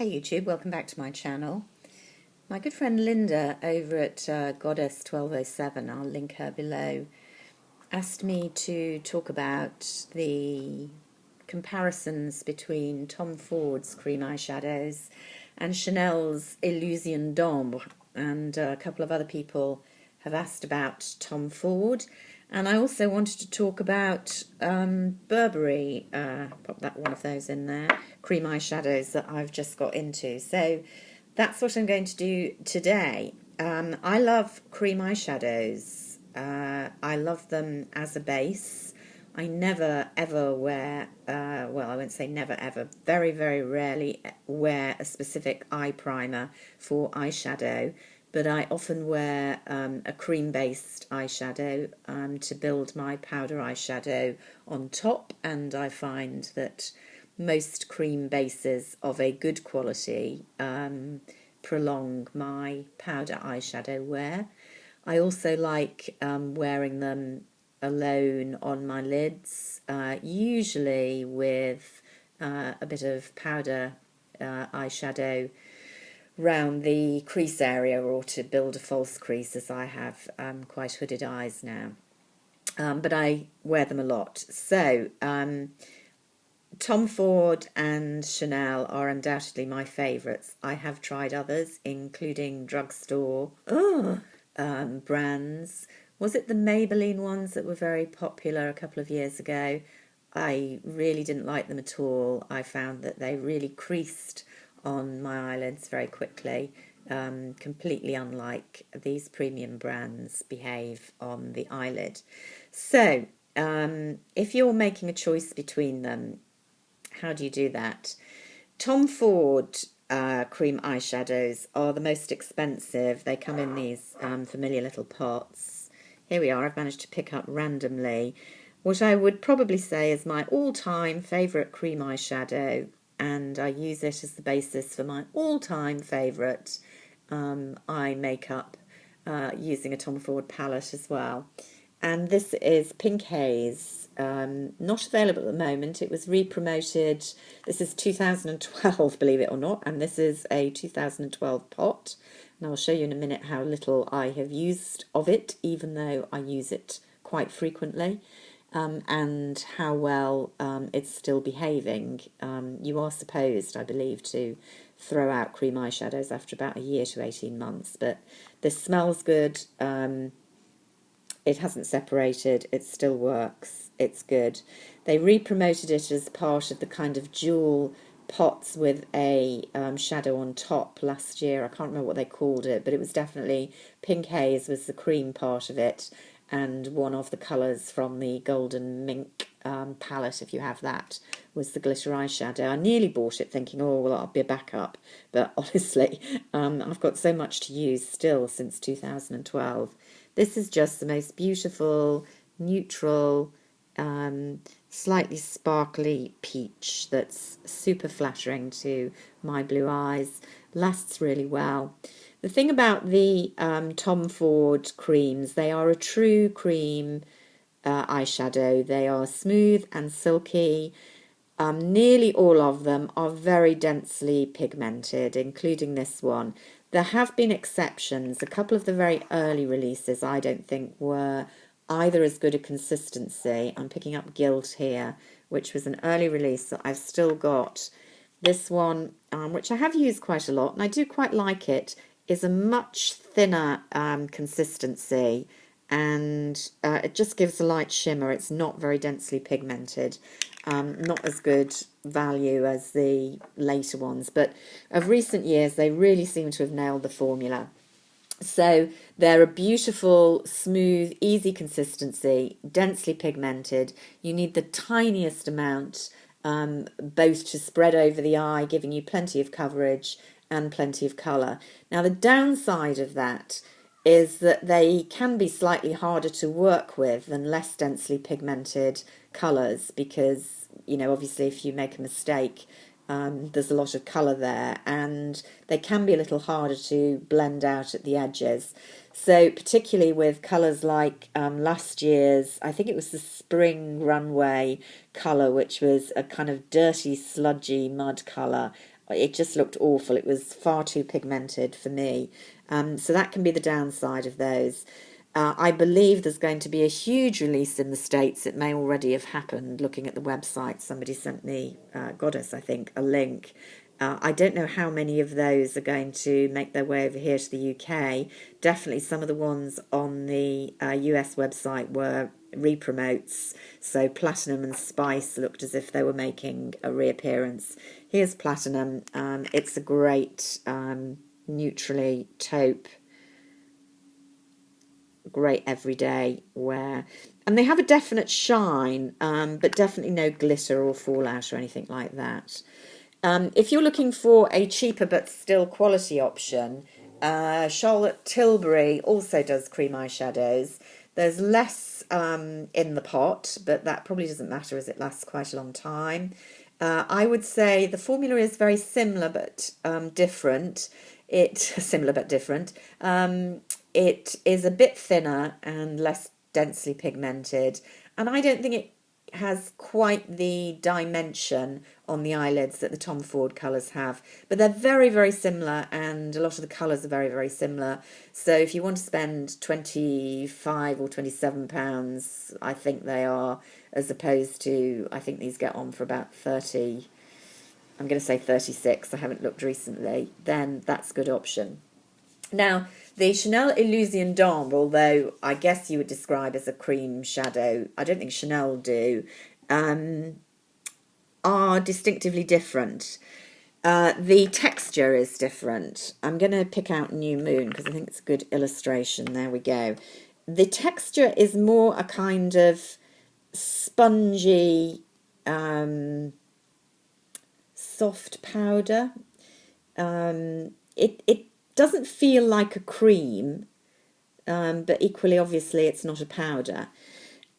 Hey YouTube, welcome back to my channel. My good friend Linda over at Goddess 1207, I'll link her below, asked me to talk about the comparisons between Tom Ford's cream eyeshadows and Chanel's Illusion d'Ombre, and a couple of other people have asked about Tom Ford. And I also wanted to talk about Burberry, pop that one of those in there, cream eyeshadows that I've just got into. So that's what I'm going to do today. I love cream eyeshadows. I love them as a base. I never ever wear, well, I won't say never ever, very, very rarely wear a specific eye primer for eyeshadow, but I often wear a cream-based eyeshadow to build my powder eyeshadow on top, and I find that most cream bases of a good quality prolong my powder eyeshadow wear. I also like wearing them alone on my lids, usually with a bit of powder eyeshadow round the crease area, or to build a false crease, as I have quite hooded eyes now. But I wear them a lot. So Tom Ford and Chanel are undoubtedly my favourites. I have tried others, including drugstore brands. Was it the Maybelline ones that were very popular a couple of years ago? I really didn't like them at all. I found that they really creased on my eyelids very quickly, completely unlike these premium brands behave on the eyelid. So if you're making a choice between them, how do you do that? Tom Ford cream eyeshadows are the most expensive. They come in these familiar little pots. Here we are. I've managed to pick up randomly what I would probably say is my all-time favourite cream eyeshadow, and I use it as the basis for my all-time favourite eye makeup using a Tom Ford palette as well. And this is Pink Haze, not available at the moment. It was re-promoted. This is 2012, believe it or not, and this is a 2012 pot. And I'll show you in a minute how little I have used of it, even though I use it quite frequently, and how well it's still behaving. You are supposed, I believe, to throw out cream eyeshadows after about a year to 18 months, but this smells good. It hasn't separated, it still works, it's good. They re-promoted it as part of the kind of dual pots with a shadow on top last year. I can't remember what they called it, but it was definitely Pink Haze was the cream part of it, and one of the colours from the Golden Mink palette, if you have that, was the glitter eyeshadow. I nearly bought it thinking, oh, well, I'll be a backup, but honestly, I've got so much to use still since 2012. This is just the most beautiful, neutral, slightly sparkly peach that's super flattering to my blue eyes. Lasts really well. The thing about the Tom Ford creams, they are a true cream eyeshadow. They are smooth and silky. Nearly all of them are very densely pigmented, including this one. There have been exceptions. A couple of the very early releases I don't think were either as good a consistency. I'm picking up Guilt here, which was an early release that I've still got. This one, which I have used quite a lot, and I do quite like it, is a much thinner consistency, and it just gives a light shimmer. It's not very densely pigmented. Not as good value as the later ones, but of recent years they really seem to have nailed the formula. So they're a beautiful, smooth, easy consistency, densely pigmented. You need the tiniest amount, both to spread over the eye, giving you plenty of coverage and plenty of colour. Now the downside of that is that they can be slightly harder to work with than less densely pigmented colours, because, you know, obviously if you make a mistake, there's a lot of colour there, and they can be a little harder to blend out at the edges. So particularly with colours like last year's, I think it was the Spring Runway colour, which was a kind of dirty, sludgy mud colour. It just looked awful. It was far too pigmented for me. So that can be the downside of those. I believe there's going to be a huge release in the States. It may already have happened. Looking at the website, somebody sent me, Goddess, I think, a link. I don't know how many of those are going to make their way over here to the UK. Definitely some of the ones on the US website were re-promotes. So Platinum and Spice looked as if they were making a reappearance. Here's Platinum. It's a great neutrally taupe, great everyday wear. And they have a definite shine, but definitely no glitter or fallout or anything like that. If you're looking for a cheaper but still quality option, Charlotte Tilbury also does cream eyeshadows. There's less in the pot, but that probably doesn't matter as it lasts quite a long time. I would say the formula is very similar but different. Similar but different. It is a bit thinner and less densely pigmented, and I don't think it has quite the dimension on the eyelids that the Tom Ford colours have. But they're very, very similar, and a lot of the colours are very, very similar. So if you want to spend £25 or £27, I think they are, as opposed to, I think these get on for about 30, I'm going to say 36, I haven't looked recently, then that's a good option. Now, the Chanel Illusion d'Ombre, although I guess you would describe as a cream shadow, I don't think Chanel do, are distinctively different. The texture is different. I'm going to pick out New Moon because I think it's a good illustration. There we go. The texture is more a kind of spongy, soft powder. It doesn't feel like a cream, but equally, obviously, it's not a powder.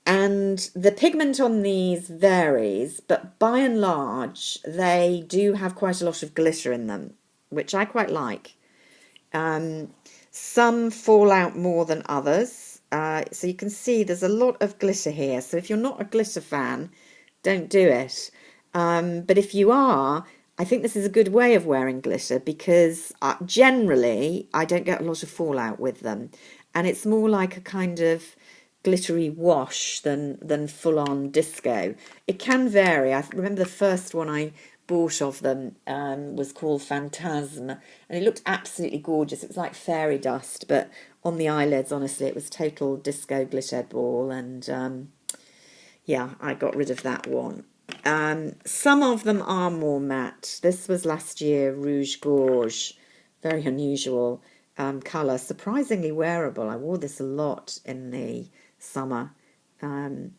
And the pigment on these varies, but by and large, they do have quite a lot of glitter in them, which I quite like. Some fall out more than others. So you can see there's a lot of glitter here. So if you're not a glitter fan, don't do it. But if you are, I think this is a good way of wearing glitter because generally I don't get a lot of fallout with them. And it's more like a kind of glittery wash than full-on disco. It can vary. I remember the first one I bought of them was called Phantasm, and it looked absolutely gorgeous. It was like fairy dust, but on the eyelids, honestly, it was total disco glitter ball, and yeah, I got rid of that one. Some of them are more matte. This was last year, Rouge Gorge, very unusual colour, surprisingly wearable. I wore this a lot in the summer, and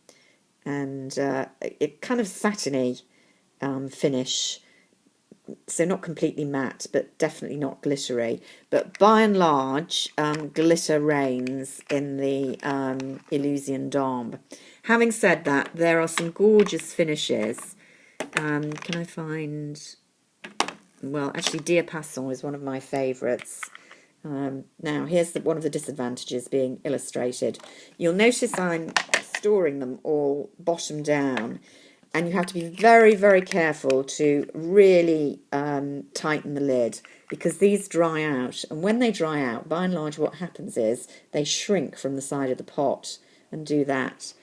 it kind of satiny finish, so not completely matte, but definitely not glittery. But by and large, glitter reigns in the Illusion d'Ombre. Having said that, there are some gorgeous finishes. Can I find... Well, actually, Diapason is one of my favourites. Now, here's one of the disadvantages being illustrated. You'll notice I'm storing them all bottom down, and you have to be very, very careful to really tighten the lid because these dry out. And when they dry out, by and large, what happens is they shrink from the side of the pot and do that.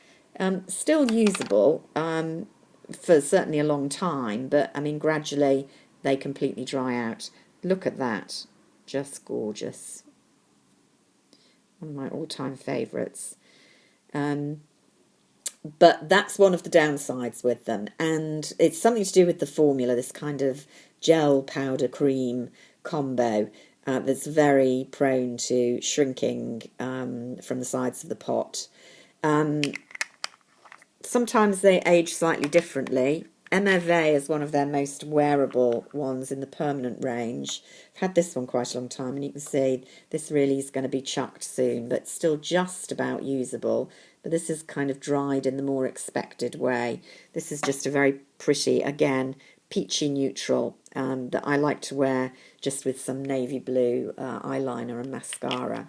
Still usable for certainly a long time, but I mean, gradually they completely dry out. Look at that. Just gorgeous. One of my all-time favourites. But that's one of the downsides with them, and it's something to do with the formula, this kind of gel powder cream combo that's very prone to shrinking from the sides of the pot. Sometimes they age slightly differently. MFA is one of their most wearable ones in the permanent range. I've had this one quite a long time, and you can see this really is going to be chucked soon, but still just about usable. But this is kind of dried in the more expected way. This is just a very pretty, again, peachy neutral that I like to wear just with some navy blue eyeliner and mascara.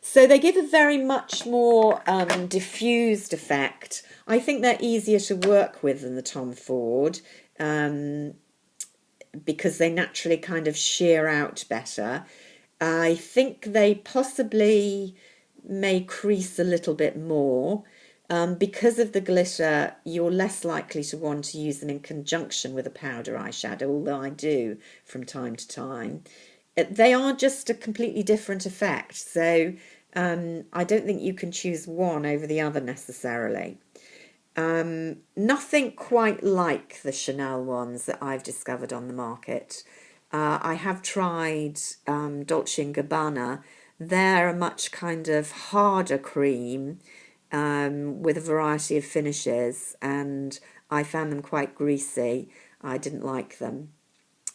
So they give a very much more diffused effect. I think they're easier to work with than the Tom Ford. because they naturally kind of sheer out better. I think they possibly may crease a little bit more. Because of the glitter, you're less likely to want to use them in conjunction with a powder eyeshadow, although I do from time to time. They are just a completely different effect, so I don't think you can choose one over the other necessarily. Nothing quite like the Chanel ones that I've discovered on the market. I have tried Dolce & Gabbana. They're a much kind of harder cream with a variety of finishes, and I found them quite greasy. I didn't like them.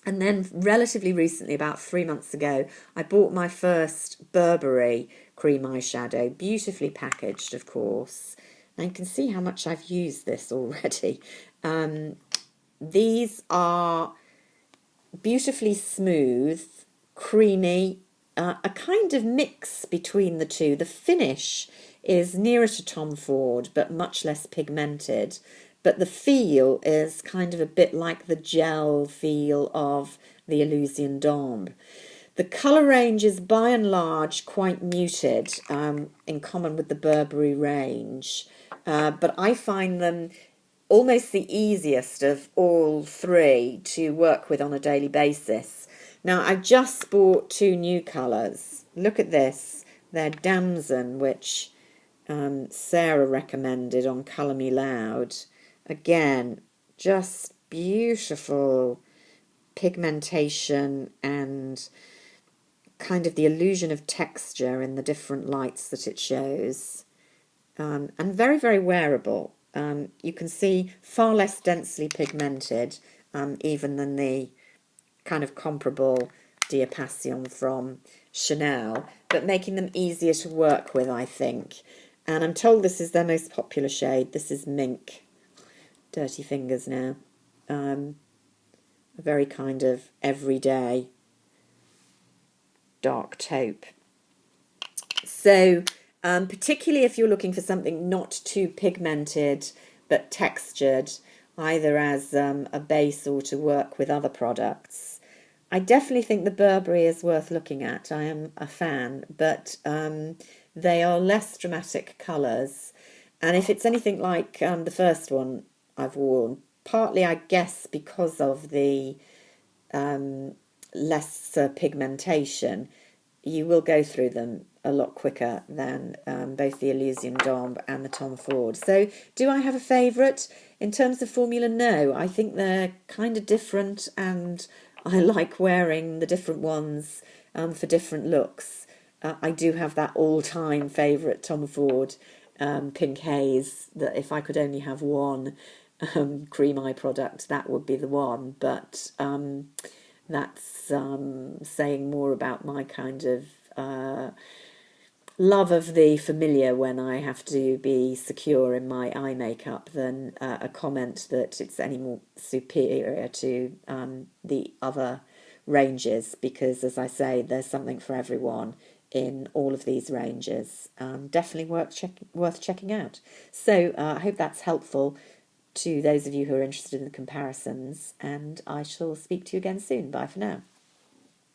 And then relatively recently, about 3 months ago, I bought my first Burberry cream eyeshadow, beautifully packaged, of course. And you can see how much I've used this already. These are beautifully smooth, creamy, a kind of mix between the two. The finish is nearer to Tom Ford, but much less pigmented. But the feel is kind of a bit like the gel feel of the Illusion d'Ombre. The colour range is by and large quite muted, in common with the Burberry range. But I find them almost the easiest of all three to work with on a daily basis. Now, I've just bought two new colours. Look at this. They're Damson, which Sarah recommended on Colour Me Loud. Again, just beautiful pigmentation and kind of the illusion of texture in the different lights that it shows. And very, very wearable. You can see far less densely pigmented, even than the kind of comparable Dia Passion from Chanel, but making them easier to work with, I think. And I'm told this is their most popular shade. This is Mink. Dirty fingers now. A very kind of everyday dark taupe. So, particularly if you're looking for something not too pigmented but textured, either as a base or to work with other products, I definitely think the Burberry is worth looking at. I am a fan, but they are less dramatic colours. And if it's anything like the first one I've worn, partly I guess because of the less pigmentation, you will go through them a lot quicker than both the Illusion d'Ombre and the Tom Ford. So do I have a favourite? In terms of formula, no. I think they're kind of different, and I like wearing the different ones for different looks. I do have that all-time favourite Tom Ford Pink Haze, that if I could only have one cream eye product, that would be the one. But that's saying more about my kind of love of the familiar when I have to be secure in my eye makeup than a comment that it's any more superior to the other ranges, because, as I say, there's something for everyone in all of these ranges. Definitely worth checking out. So I hope that's helpful to those of you who are interested in the comparisons, and I shall speak to you again soon. Bye for now.